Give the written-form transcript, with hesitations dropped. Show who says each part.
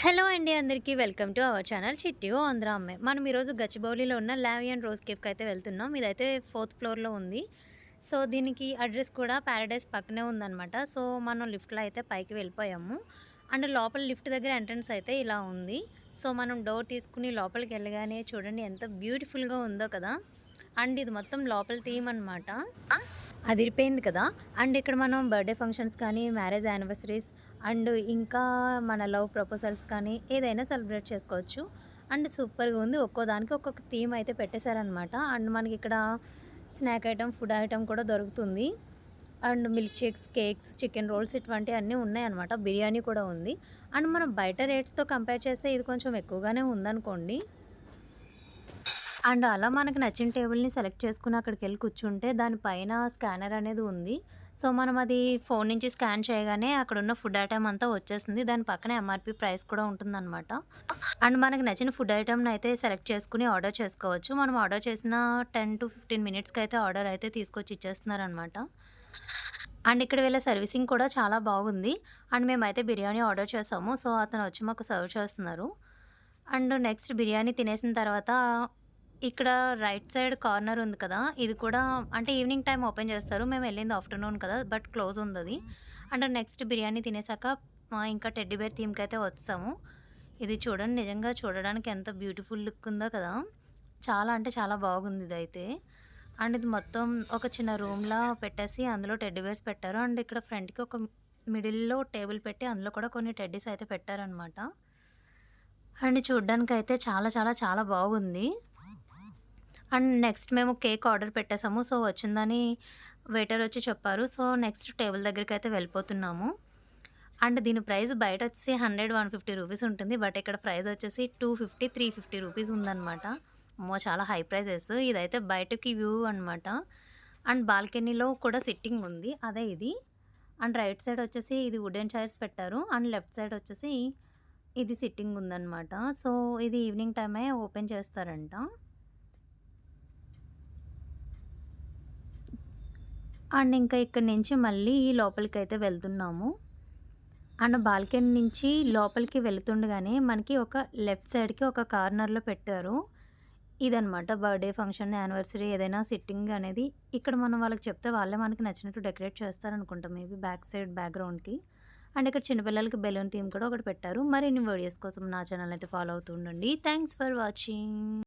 Speaker 1: Hello అండి అందరికీ welcome to our channel చిట్టి ఓ ఆంధ్ర అమ్మాయి. మనం ఈరోజు గచ్చిబౌలిలో ఉన్న లావియన్ రోజ్ కేఫ్కి అయితే వెళ్తున్నాం. ఇదైతే ఫోర్త్ ఫ్లోర్లో ఉంది. సో దీనికి అడ్రస్ కూడా ప్యారడైస్ పక్కనే ఉందన్నమాట. సో మనం లిఫ్ట్లో అయితే పైకి వెళ్ళిపోయాము. అండ్ లోపల లిఫ్ట్ దగ్గర ఎంట్రన్స్ అయితే ఇలా ఉంది. సో మనం డోర్ తీసుకుని లోపలికి వెళ్ళగానే చూడండి ఎంత బ్యూటిఫుల్గా ఉందో కదా. అండ్ ఇది మొత్తం లోపల థీమ్ అనమాట. అదిరిపోయింది కదా. అండ్ ఇక్కడ మనం బర్త్డే ఫంక్షన్స్ కానీ, మ్యారేజ్ యానివర్సరీస్ అండ్ ఇంకా మన లవ్ ప్రపోజల్స్ కానీ ఏదైనా సెలబ్రేట్ చేసుకోవచ్చు. అండ్ సూపర్గా ఉంది. ఒక్కో దానికి ఒక్కొక్క థీమ్ అయితే పెట్టేశారనమాట. అండ్ మనకి ఇక్కడ స్నాక్ ఐటమ్, ఫుడ్ ఐటమ్ కూడా దొరుకుతుంది. And milk shakes, cakes, chicken roles ఇటువంటివన్నీ ఉన్నాయన్నమాట. బిర్యానీ కూడా ఉంది. అండ్ మనం బయట రేట్స్తో కంపేర్ చేస్తే ఇది కొంచెం ఎక్కువగానే ఉందనుకోండి. అండ్ అలా మనకు నచ్చిన టేబుల్‌ని సెలెక్ట్ చేసుకొని అక్కడికెళ్ళి కూర్చుంటే దాని పైన స్కానర్ అనేది ఉంది. సో, మనం అది ఫోన్ నుంచి స్కాన్ చేయగానే అక్కడున్న ఫుడ్ ఐటెమ్ అంతా వచ్చేస్తుంది. దాని పక్కనే ఎంఆర్‌పీ ప్రైస్ కూడా ఉంటుందనమాట. అండ్ మనకు నచ్చిన ఫుడ్ ఐటెమ్‌ని అయితే సెలెక్ట్ చేసుకొని ఆర్డర్ చేసుకోవచ్చు. మనం ఆర్డర్ చేసిన 10-15 మినిట్స్‌కి అయితే ఆర్డర్ అయితే తీసుకొచ్చి ఇచ్చేస్తున్నారనమాట. అండ్ ఇక్కడ వీళ్ళ సర్వీసింగ్ కూడా చాలా బాగుంది. అండ్ మేమైతే బిర్యానీ ఆర్డర్ చేసాము. సో, అతను వచ్చి మాకు సర్వ్ చేస్తున్నారు. అండ్ నెక్స్ట్ బిర్యానీ తినేసిన తర్వాత ఇక్కడ రైట్ సైడ్ కార్నర్ ఉంది కదా. ఇది కూడా అంటే ఈవినింగ్ టైమ్ ఓపెన్ చేస్తారు. మేము వెళ్ళింది ఆఫ్టర్‌నూన్ కదా. బట్ క్లోజ్ ఉందది. అండ్ నెక్స్ట్ బిర్యానీ తినేసాక ఇంకా టెడ్డీ బేర్ థీమ్‌కైతే వచ్చేసాము. ఇది చూడండి నిజంగా చూడడానికి ఎంత బ్యూటిఫుల్ లుక్ ఉందో కదా. చాలా అంటే చాలా బాగుంది ఇదైతే. అండ్ ఇది మొత్తం ఒక చిన్న రూమ్‌లా పెట్టేసి అందులో టెడ్డీ బేర్స్ పెట్టారు. అండ్ ఇక్కడ ఫ్రంట్‌కి ఒక మిడిల్‌లో టేబుల్ పెట్టి అందులో కూడా కొన్ని టెడ్డీస్ అయితే పెట్టారనమాట. అండ్ చూడ్డానికైతే చాలా చాలా చాలా బాగుంది. అండ్ నెక్స్ట్ మేము కేక్ ఆర్డర్ పెట్టేసాము. సో, వచ్చిందని వెయిటర్ వచ్చి చెప్పారు. సో, నెక్స్ట్ టేబుల్ దగ్గరికైతే వెళ్ళిపోతున్నాము. అండ్ దీని ప్రైస్ బయటొచ్చేసి 100, 150 రూపీస్ ఉంటుంది. బట్ ఇక్కడ ప్రైస్ వచ్చేసి 250, 350 రూపీస్ ఉందనమాట. అమ్మో! చాలా హై ప్రైసెస్. ఇదైతే బయటకి వ్యూ అనమాట. అండ్ బాల్కనీలో కూడా సిట్టింగ్ ఉంది. అదే ఇది. అండ్ రైట్ సైడ్ వచ్చేసి ఇది వుడెన్ చైర్స్ పెట్టారు. అండ్ లెఫ్ట్ సైడ్ వచ్చేసి ఇది సిట్టింగ్ ఉందనమాట. సో, ఇది ఈవినింగ్ టైమే ఓపెన్ చేస్తారంట. అండ్ ఇంకా ఇక్కడి నుంచి మళ్ళీ లోపలికైతే వెళ్తున్నాము. అండ్ బాల్కనీ నుంచి లోపలికి వెళ్తుండగానే మనకి ఒక లెఫ్ట్ సైడ్‌కి ఒక కార్నర్‌లో పెట్టారు. ఇదనమాట బర్త్‌డే ఫంక్షన్, యానివర్సరీ ఏదైనా సిట్టింగ్ అనేది ఇక్కడ మనం వాళ్ళకి చెప్తే వాళ్ళే మనకి నచ్చినట్టు డెకరేట్ చేస్తారనుకుంటా మేబీ బ్యాక్ సైడ్ బ్యాక్‌గ్రౌండ్‌కి. అండ్ ఇక్కడ చిన్న పిల్లలకి బెలూన్ థీమ్ కూడా ఒకటి పెట్టారు. మరిన్ని వీడియోస్ కోసం నా ఛానల్ అయితే ఫాలో అవుతూ ఉండండి. Thanks for watching.